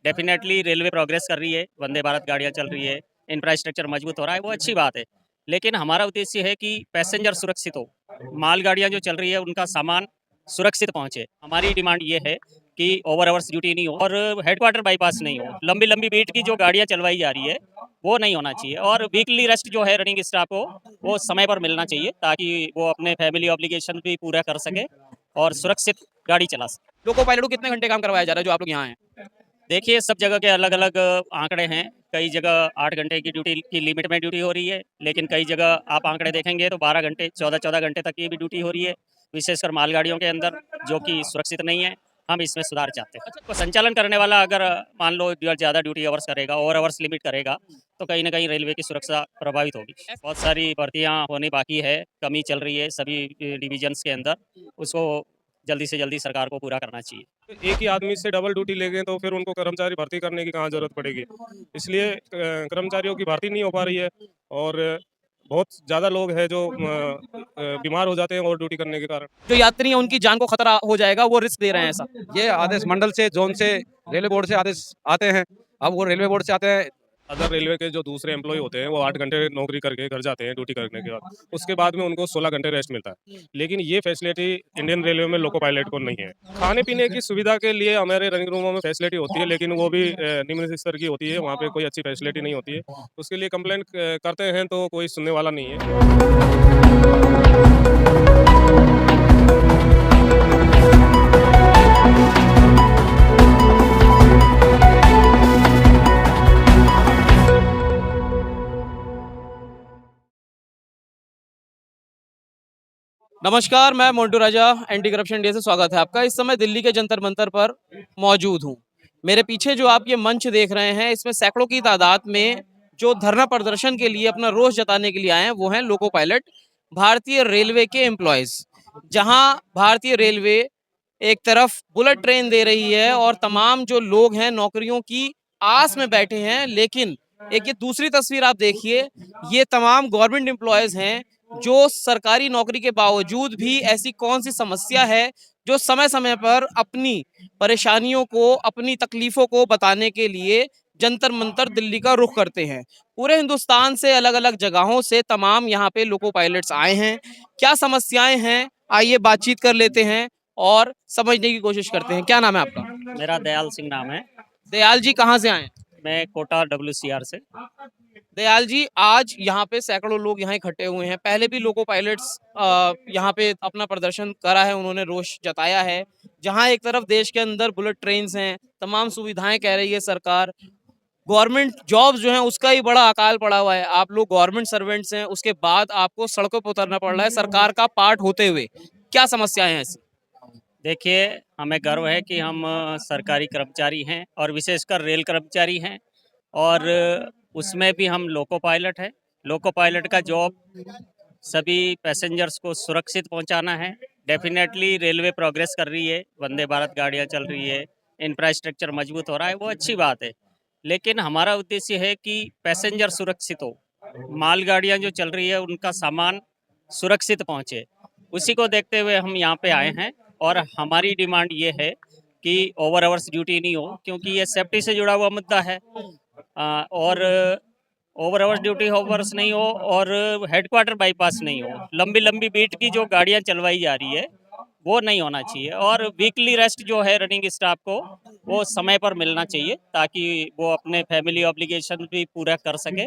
Definitely railway progress कर रही है, वंदे भारत गाड़ियाँ चल रही है, इंफ्रास्ट्रक्चर मजबूत हो रहा है, वो अच्छी बात है। लेकिन हमारा उद्देश्य है कि पैसेंजर सुरक्षित हो, मालगाड़ियाँ जो चल रही है उनका सामान सुरक्षित पहुँचे। हमारी डिमांड ये है कि ओवर आवर्स ड्यूटी नहीं हो और हेडक्वार्टर बाईपास नहीं हो। लंबी-लंबी बीट की जो गाड़ियाँ चलवाई जा रही है, वो नहीं होना चाहिए और वीकली रेस्ट जो है रनिंग स्टाफ को, वो समय पर मिलना चाहिए ताकि वो अपने फैमिली ऑब्लिगेशन भी पूरा कर सके और सुरक्षित गाड़ी चला सके। लोको पायलट को कितने घंटे काम करवाया जा रहा है जो आप लोग यहाँ हैं? देखिए, सब जगह के अलग-अलग आंकड़े हैं। कई जगह 8 घंटे की ड्यूटी की लिमिट में ड्यूटी हो रही है, लेकिन कई जगह आप आंकड़े देखेंगे तो 12 घंटे, 14-14 घंटे तक की भी ड्यूटी हो रही है, विशेषकर मालगाड़ियों के अंदर, जो कि सुरक्षित नहीं है। हम इसमें सुधार चाहते हैं। तो संचालन करने वाला अगर मान लो ज़्यादा ड्यूटी आवर्स करेगा, ओवर आवर्स लिमिट करेगा, तो कहीं न कहीं रेलवे की सुरक्षा प्रभावित होगी। बहुत सारी भर्तियाँ होनी बाकी है, कमी चल रही है सभी डिविजन्स के अंदर, उसको जल्दी से जल्दी सरकार को पूरा करना चाहिए। एक ही आदमी से डबल ड्यूटी लेंगे तो फिर उनको कर्मचारी भर्ती करने की कहाँ ज़रूरत पड़ेगी। इसलिए कर्मचारियों की भर्ती नहीं हो पा रही है और बहुत ज़्यादा लोग हैं जो बीमार हो जाते हैं ओवर ड्यूटी करने के कारण। जो यात्री हैं उनकी जान को खतरा हो जाएगा, वो रिस्क दे रहे हैं ऐसा। ये आदेश मंडल से, जोन से, रेलवे बोर्ड से आदेश आते हैं। अब वो रेलवे बोर्ड से आते हैं। अदर रेलवे के जो दूसरे एम्प्लॉय होते हैं वो 8 घंटे नौकरी करके घर जाते हैं ड्यूटी करने के बाद। उसके बाद में उनको 16 घंटे रेस्ट मिलता है। लेकिन ये फैसिलिटी इंडियन रेलवे में लोको पायलट को नहीं है। खाने-पीने की सुविधा के लिए हमारे रनिंग रूमों में फैसिलिटी होती है, लेकिन वो भी निम्न स्तर की होती है, वहाँ पे कोई अच्छी फैसिलिटी नहीं होती है। उसके लिए कंप्लेंट करते हैं तो कोई सुनने वाला नहीं है। नमस्कार, मैं मोन्टू राजा, एंटी करप्शन डे से स्वागत है आपका। इस समय दिल्ली के जंतर मंतर पर मौजूद हूँ। मेरे पीछे जो आप ये मंच देख रहे हैं, इसमें सैकड़ों की तादाद में जो धरना प्रदर्शन के लिए अपना रोष जताने के लिए आए हैं, वो हैं लोको पायलट, भारतीय रेलवे के एम्प्लॉयज़। जहाँ भारतीय रेलवे एक तरफ बुलेट ट्रेन दे रही है और तमाम जो लोग हैं नौकरियों की आस में बैठे हैं, लेकिन एक ये दूसरी तस्वीर आप देखिए, ये तमाम गवर्नमेंट एम्प्लॉयज़ हैं जो सरकारी नौकरी के बावजूद भी ऐसी कौन सी समस्या है जो समय समय पर अपनी परेशानियों को, अपनी तकलीफों को बताने के लिए जंतर मंतर दिल्ली का रुख करते हैं। पूरे हिंदुस्तान से अलग अलग जगहों से तमाम यहाँ पे लोको पायलट्स आए हैं। क्या समस्याएं हैं, आइए बातचीत कर लेते हैं और समझने की कोशिश करते हैं। क्या नाम है आपका? मेरा दयाल सिंह नाम है। दयाल जी कहाँ से आए हैं? मैं कोटा WCR से। दयाल जी, आज यहाँ पे सैकड़ों लोग यहाँ इकट्ठे हुए हैं। पहले भी लोको पायलट्स यहाँ पे अपना प्रदर्शन करा है, उन्होंने रोष जताया है। जहाँ एक तरफ देश के अंदर बुलेट ट्रेन्स हैं, तमाम सुविधाएं कह रही है सरकार, गवर्नमेंट जॉब्स जो हैं उसका ही बड़ा अकाल पड़ा हुआ है। आप लोग गवर्नमेंट सर्वेंट्स हैं, उसके बाद आपको सड़कों पर उतरना पड़ रहा है सरकार का पार्ट होते हुए। क्या समस्याएं हैं ऐसी? देखिए, हमें गर्व है कि हम सरकारी कर्मचारी हैं और विशेषकर रेल कर्मचारी हैं और उसमें भी हम लोको पायलट हैं। लोको पायलट का जॉब सभी पैसेंजर्स को सुरक्षित पहुंचाना है। डेफिनेटली रेलवे प्रोग्रेस कर रही है, वंदे भारत गाड़ियां चल रही है, इंफ्रास्ट्रक्चर मजबूत हो रहा है, वो अच्छी बात है। लेकिन हमारा उद्देश्य है कि पैसेंजर सुरक्षित हो, मालगाड़ियां जो चल रही है उनका सामान सुरक्षित पहुंचे। उसी को देखते हुए हम यहाँ पे आए हैं और हमारी डिमांड ये है कि ओवर आवर्स ड्यूटी नहीं हो, क्योंकि ये सेफ्टी से जुड़ा हुआ मुद्दा है। और ओवर आवर्स ड्यूटी ओवर्स नहीं हो और हेडक्वार्टर बाईपास नहीं हो। लंबी-लंबी बीट की जो गाड़ियाँ चलवाई जा रही है, वो नहीं होना चाहिए और वीकली रेस्ट जो है रनिंग स्टाफ को, वो समय पर मिलना चाहिए ताकि वो अपने फैमिली ऑब्लिगेशन भी पूरा कर सके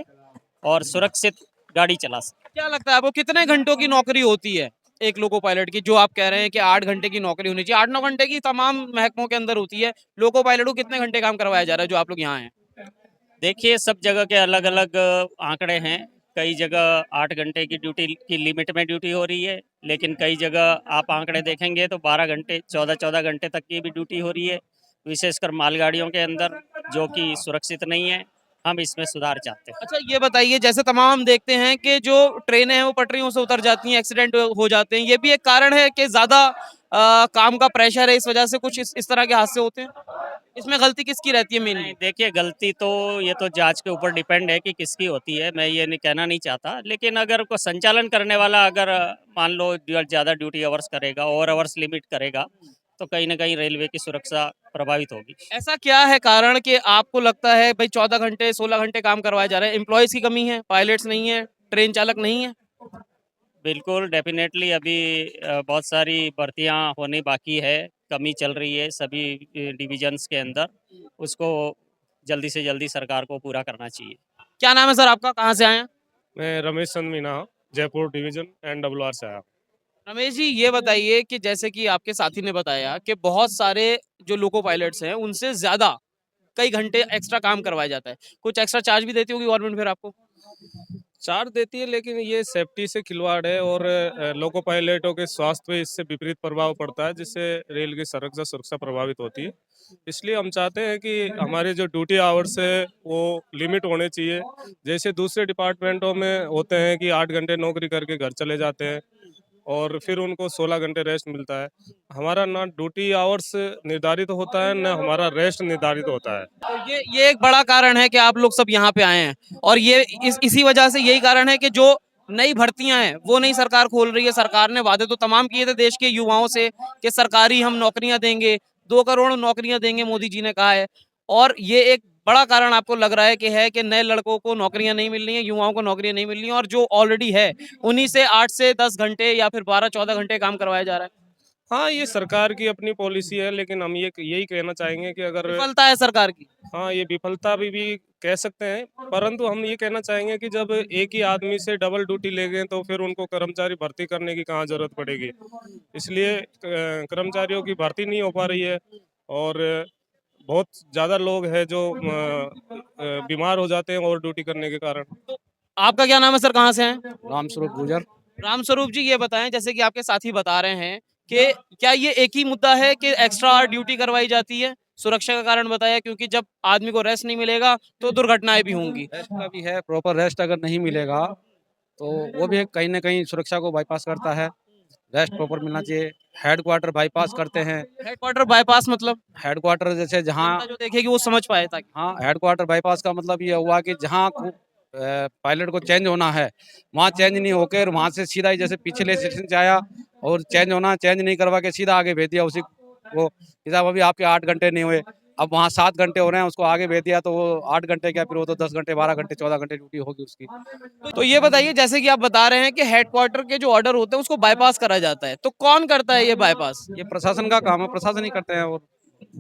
और सुरक्षित गाड़ी चला सके। क्या लगता है आपको कितने घंटों की नौकरी होती है एक लोको पायलट की? जो आप कह रहे हैं कि 8 घंटे की नौकरी होनी चाहिए, 8-9 घंटे की तमाम महकमों के अंदर होती है। लोको पायलट को कितने घंटे काम करवाया जा रहा है जो आप लोग यहाँ हैं? देखिए, सब जगह के अलग-अलग आंकड़े हैं। कई जगह 8 घंटे की ड्यूटी की लिमिट में ड्यूटी हो रही है, लेकिन कई जगह आप आंकड़े देखेंगे तो 12 घंटे, 14-14 घंटे तक की भी ड्यूटी हो रही है, विशेषकर मालगाड़ियों के अंदर, जो कि सुरक्षित नहीं है। हम इसमें सुधार चाहते हैं। अच्छा, ये बताइए, जैसे तमाम हम देखते हैं कि जो ट्रेनें हैं वो पटरियों से उतर जाती हैं, एक्सीडेंट हो जाते हैं। ये भी एक कारण है कि ज़्यादा काम का प्रेशर है, इस वजह से कुछ इस तरह के हादसे होते हैं? इसमें गलती किसकी रहती है नहीं, मेनली? देखिए, गलती तो ये तो जाँच के ऊपर डिपेंड है कि किसकी होती है, मैं ये नहीं कहना नहीं चाहता। लेकिन अगर को संचालन करने वाला अगर मान लो ज़्यादा ड्यूटी आवर्स करेगा, ओवर आवर्स लिमिट करेगा, तो कहीं ना कहीं रेलवे की सुरक्षा प्रभावित होगी। ऐसा क्या है कारण कि आपको लगता है भाई 14 घंटे 16 घंटे काम करवाया जा रहा है? एम्प्लॉयज की कमी है, पायलट्स नहीं है, ट्रेन चालक नहीं है? बिल्कुल डेफिनेटली अभी बहुत सारी भर्तियां होनी बाकी है, कमी चल रही है सभी डिविजन्स के अंदर। उसको जल्दी से जल्दी सरकार को पूरा करना चाहिए। क्या नाम है सर आपका, कहाँ से आए हैं? मैं रमेश चंद मीना हूँ, जयपुर डिवीजन NWR से आया हूँ। रमेश जी ये बताइए कि जैसे कि आपके साथी ने बताया कि बहुत सारे जो लोको पायलट्स हैं उनसे ज्यादा कई घंटे एक्स्ट्रा काम करवाया जाता है, कुछ एक्स्ट्रा चार्ज भी देती होगी गवर्नमेंट फिर आपको? चार्ज देती है, लेकिन ये सेफ्टी से खिलवाड़ है और लोको पायलटों के स्वास्थ्य पे इससे विपरीत प्रभाव पड़ता है, जिससे रेल की सुरक्षा प्रभावित होती है। इसलिए हम चाहते हैं कि हमारे जो ड्यूटी आवर्स है वो लिमिट होने चाहिए। जैसे दूसरे डिपार्टमेंटों में होते हैं कि 8 घंटे नौकरी करके घर चले जाते हैं और फिर उनको 16 घंटे रेस्ट मिलता है। हमारा ना ड्यूटी आवर्स निर्धारित होता है, ना हमारा रेस्ट निर्धारित होता है। तो ये एक बड़ा कारण है कि आप लोग सब यहाँ पे आए हैं, और ये इसी वजह से यही कारण है कि जो नई भर्तियां हैं वो नई सरकार खोल रही है। सरकार ने वादे तो तमाम किए थे देश के युवाओं से कि सरकारी हम नौकरियां देंगे, 2 करोड़ नौकरियां देंगे मोदी जी ने कहा है, और ये एक बड़ा कारण आपको लग रहा है कि नए लड़कों को नौकरियां नहीं मिल रही हैं, युवाओं को नौकरियां नहीं मिल रही हैं, और जो ऑलरेडी है उन्हीं से 8 से 10 घंटे या फिर 12-14 घंटे काम करवाया जा रहा है। हाँ, ये सरकार की अपनी पॉलिसी है, लेकिन हम ये यही कहना चाहेंगे कि अगर विफलता है सरकार की। हाँ, ये विफलता भी कह सकते हैं, परंतु हम ये कहना चाहेंगे कि जब एक ही आदमी से डबल ड्यूटी लेंगे तो फिर उनको कर्मचारी भर्ती करने की कहाँ जरूरत पड़ेगी। इसलिए कर्मचारियों की भर्ती नहीं हो पा रही है और बहुत ज़्यादा लोग हैं जो बीमार हो जाते हैं और ड्यूटी करने के कारण। आपका क्या नाम है सर, कहाँ से हैं? रामस्वरूप गुजर। रामस्वरूप जी ये बताएं, जैसे कि आपके साथी बता रहे हैं कि क्या ये एक ही मुद्दा है कि एक्स्ट्रा ड्यूटी करवाई जाती है? सुरक्षा का कारण बताया, क्योंकि जब आदमी को रेस्ट नहीं मिलेगा तो दुर्घटनाएं भी होंगी। रेस्ट का भी है, प्रॉपर रेस्ट अगर नहीं मिलेगा तो वो भी कहीं ना कहीं सुरक्षा को बाईपास करता है। रेस्ट प्रॉपर मिलना चाहिए। हेडक्वार्टर बाईपास करते हैं। हेडक्वार्टर बाईपास मतलब? हेडक्वार्टर जैसे जहाँ, जनता जो देखेगी वो समझ पाए ताकि। हाँ, हेडक्वार्टर बाईपास का मतलब ये हुआ कि जहाँ पायलट को चेंज होना है वहाँ चेंज नहीं होकर वहाँ से सीधा ही जैसे पिछले सेक्शन से आया और चेंज नहीं करवा के सीधा आगे भेज दिया उसी को कि साहब अभी आपके 8 घंटे नहीं हुए, अब वहाँ 7 घंटे हो रहे हैं, उसको आगे भेज दिया तो वो 8 घंटे क्या, फिर वो तो 10 घंटे 12 घंटे 14 घंटे ड्यूटी होगी उसकी। तो ये बताइए, जैसे कि आप बता रहे हैं कि हेडक्वार्टर के जो ऑर्डर होते हैं उसको बाईपास करा जाता है, तो कौन करता है ये बाईपास? ये प्रशासन का काम है, प्रशासन ही करते हैं। और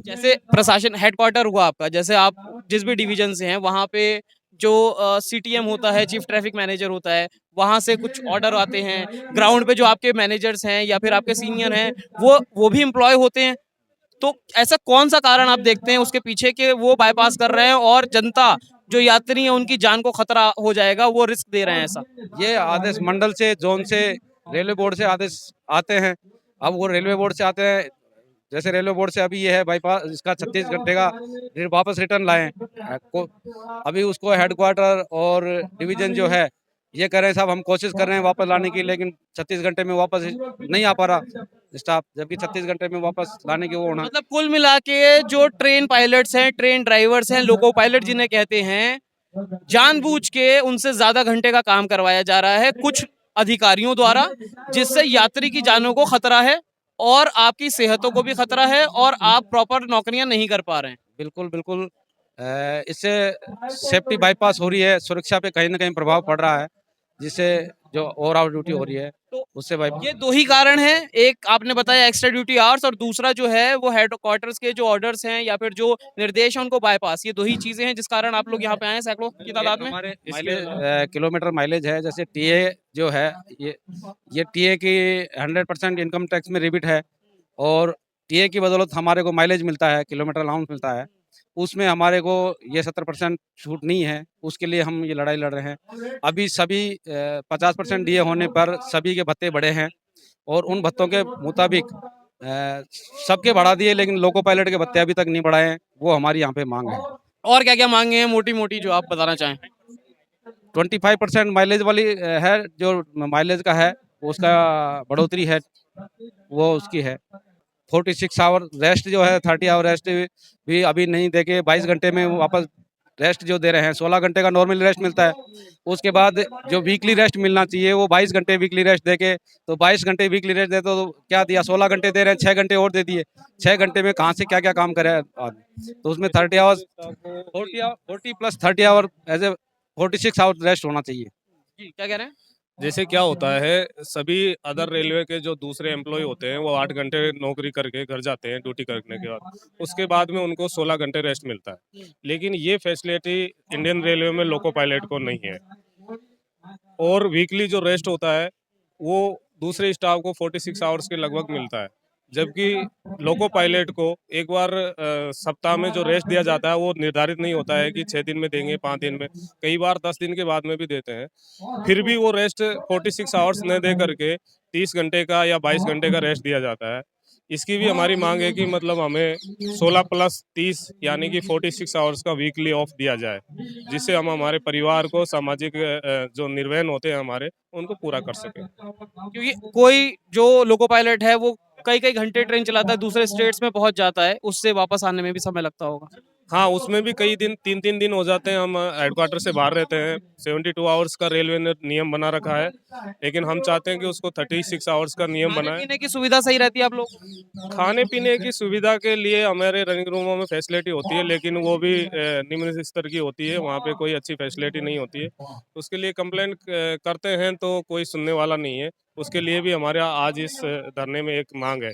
जैसे प्रशासन हेडक्वार्टर हुआ आपका, जैसे आप जिस भी डिवीजन से हैं वहाँ पे जो CTM होता है, चीफ ट्रैफिक मैनेजर होता है, वहाँ से कुछ ऑर्डर आते हैं, ग्राउंड पे जो आपके मैनेजर्स हैं या फिर आपके सीनियर हैं वो भी एम्प्लॉय होते हैं। तो ऐसा कौन सा कारण आप देखते हैं उसके पीछे कि वो बाईपास कर रहे हैं और जनता जो यात्री है उनकी जान को खतरा हो जाएगा, वो रिस्क दे रहे हैं ऐसा? ये आदेश मंडल से, जोन से, रेलवे बोर्ड से आदेश आते हैं। अब वो रेलवे बोर्ड से आते हैं, जैसे रेलवे बोर्ड से अभी ये है बाईपास इसका 36 घंटे का वापस रिटर्न लाएं अभी उसको हेडक्वार्टर और डिवीजन जो है ये कह रहे हैं साहब हम कोशिश कर रहे हैं वापस लाने की, लेकिन 36 घंटे में वापस नहीं आ पा रहा स्टाफ, जबकि 36 घंटे में वापस लाने की वो होना। मतलब कुल मिला के जो ट्रेन पायलट्स हैं, ट्रेन ड्राइवर्स हैं, लोको पायलट जिन्हें कहते हैं, जानबूझ के उनसे ज्यादा घंटे का काम करवाया जा रहा है कुछ अधिकारियों द्वारा, जिससे यात्री की जानों को खतरा है और आपकी सेहतों को भी खतरा है और आप प्रॉपर नौकरियां नहीं कर पा रहे हैं। बिल्कुल बिल्कुल। इससे सेफ्टी बाईपास हो रही है, सुरक्षा पे कहीं ना कहीं प्रभाव पड़ रहा है, जिससे जो ओवरऑल ड्यूटी हो रही है तो उससे बाईपास। ये दो ही कारण हैं, एक आपने बताया एक्स्ट्रा ड्यूटी आवर्स, और दूसरा जो है वो हेडक्वार्टर्स के जो ऑर्डर्स हैं या फिर जो निर्देश हैं उनको बाईपास। ये दो ही चीजें हैं जिस कारण आप लोग यहाँ पे आए हैं सैकड़ों की तादाद में। हमारे माइलेज किलोमीटर माइलेज है, जैसे टीए जो है ये टीए की 100% इनकम टैक्स में रिबिट है और टीए की बदौलत हमारे को माइलेज मिलता है, किलोमीटर अलाउंस मिलता है, उसमें हमारे को ये 70% छूट नहीं है, उसके लिए हम ये लड़ाई लड़ रहे हैं। अभी सभी 50% डीए होने पर सभी के भत्ते बढ़े हैं और उन भत्तों के मुताबिक सबके बढ़ा दिए, लेकिन लोको पायलट के भत्ते अभी तक नहीं बढ़ाए हैं, वो हमारी यहाँ पे मांग है। और क्या क्या मांगे हैं मोटी मोटी जो आप बताना चाहें? 25% माइलेज वाली है, जो माइलेज का है उसका बढ़ोतरी है, वो उसकी है। 46 आवर रेस्ट जो है, 30 आवर रेस्ट भी अभी नहीं देके 22 घंटे में वापस रेस्ट जो दे रहे हैं, 16 घंटे का नॉर्मल रेस्ट मिलता है। उसके बाद जो वीकली रेस्ट मिलना चाहिए वो 22 घंटे वीकली रेस्ट देके, तो 22 घंटे वीकली रेस्ट दे तो क्या दिया, 16 घंटे दे रहे हैं, 6 घंटे और दे दिए। 6 घंटे में कहाँ से क्या क्या काम करे आदमी। तो उसमें 30 hours 40 plus 30 hour as a 46 hour rest होना चाहिए। जी क्या कह रहे हैं? जैसे क्या होता है, सभी अदर रेलवे के जो दूसरे एम्प्लॉय होते हैं वो 8 घंटे नौकरी करके घर जाते हैं ड्यूटी करने के बाद। उसके बाद में उनको 16 घंटे रेस्ट मिलता है। लेकिन ये फैसिलिटी इंडियन रेलवे में लोको पायलट को नहीं है। और वीकली जो रेस्ट होता है वो दूसरे स्टाफ को 46 आवर्स के लगभग मिलता है। जबकि लोको पायलट को एक बार सप्ताह में जो रेस्ट दिया जाता है वो निर्धारित नहीं होता है कि 6 दिन में देंगे, 5 दिन में, कई बार 10 दिन के बाद में भी देते हैं। फिर भी वो रेस्ट 46 आवर्स न दे करके 30 घंटे का या 22 घंटे का रेस्ट दिया जाता है। इसकी भी हमारी मांग है कि मतलब हमें 16 प्लस 30 यानी कि 46 आवर्स का वीकली ऑफ दिया जाए, जिससे हम हमारे परिवार को सामाजिक जो निर्वहन होते हैं हमारे, उनको पूरा कर सकें। क्योंकि कोई जो लोको पायलट है वो कई कई घंटे ट्रेन चलाता है, दूसरे स्टेट्स में पहुंच जाता है, उससे वापस आने में भी समय लगता होगा। हाँ, उसमें भी कई दिन 3-3 दिन हो जाते हैं। हम हेडक्वार्टर से बाहर रहते हैं। 72 आवर्स का रेलवे ने नियम बना रखा है, लेकिन हम चाहते हैं कि उसको 36 आवर्स का नियम खाने बनाएं। पीने की सुविधा सही रहती है आप लोग? खाने पीने की सुविधा के लिए हमारे रनिंग रूमों में फैसिलिटी होती है, लेकिन वो भी निम्न स्तर की होती है। वहाँ पे कोई अच्छी फैसिलिटी नहीं होती है। उसके लिए कंप्लेंट करते हैं तो कोई सुनने वाला नहीं है। उसके लिए भी हमारे आज इस धरने में एक मांग है।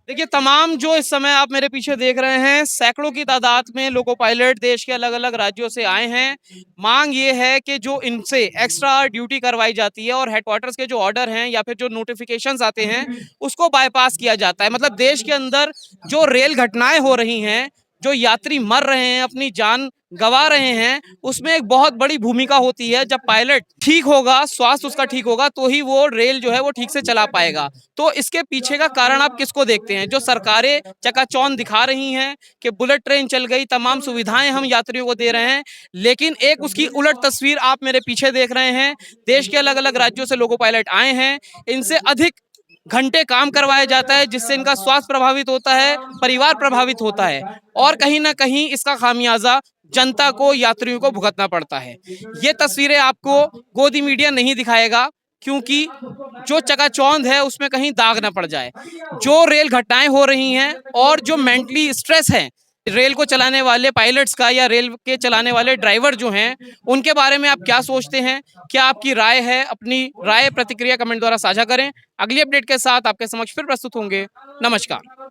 देखिए तमाम जो इस समय आप मेरे पीछे देख रहे हैं, सैकड़ों की तादाद में लोको पायलट देश के अलग अलग राज्यों से आए हैं। मांग ये है कि जो इनसे एक्स्ट्रा ड्यूटी करवाई जाती है और हेडक्वार्टर्स के जो ऑर्डर हैं या फिर जो नोटिफिकेशंस आते हैं उसको बाईपास किया जाता है। मतलब देश के अंदर जो रेल घटनाएं हो रही हैं, जो यात्री मर रहे हैं, अपनी जान गंवा रहे हैं, उसमें एक बहुत बड़ी भूमिका होती है। जब पायलट ठीक होगा, स्वास्थ्य उसका ठीक होगा, तो ही वो रेल जो है वो ठीक से चला पाएगा। तो इसके पीछे का कारण आप किसको देखते हैं? जो सरकारें चकाचौंध दिखा रही हैं कि बुलेट ट्रेन चल गई, तमाम सुविधाएं हम यात्रियों को दे रहे हैं, लेकिन एक उसकी उलट तस्वीर आप मेरे पीछे देख रहे हैं। देश के अलग अलग राज्यों से लोको पायलट आए हैं, इनसे अधिक घंटे काम करवाया जाता है, जिससे इनका स्वास्थ्य प्रभावित होता है, परिवार प्रभावित होता है और कहीं ना कहीं इसका खामियाजा जनता को, यात्रियों को भुगतना पड़ता है। ये तस्वीरें आपको गोदी मीडिया नहीं दिखाएगा, क्योंकि जो चकाचौंध है उसमें कहीं दाग ना पड़ जाए। जो रेल घटनाएं हो रही हैं और जो मेंटली स्ट्रेस है रेल को चलाने वाले पायलट्स का या रेल के चलाने वाले ड्राइवर जो हैं, उनके बारे में आप क्या सोचते हैं? क्या आपकी राय है? अपनी राय प्रतिक्रिया कमेंट द्वारा साझा करें। अगली अपडेट के साथ आपके समक्ष फिर प्रस्तुत होंगे। नमस्कार।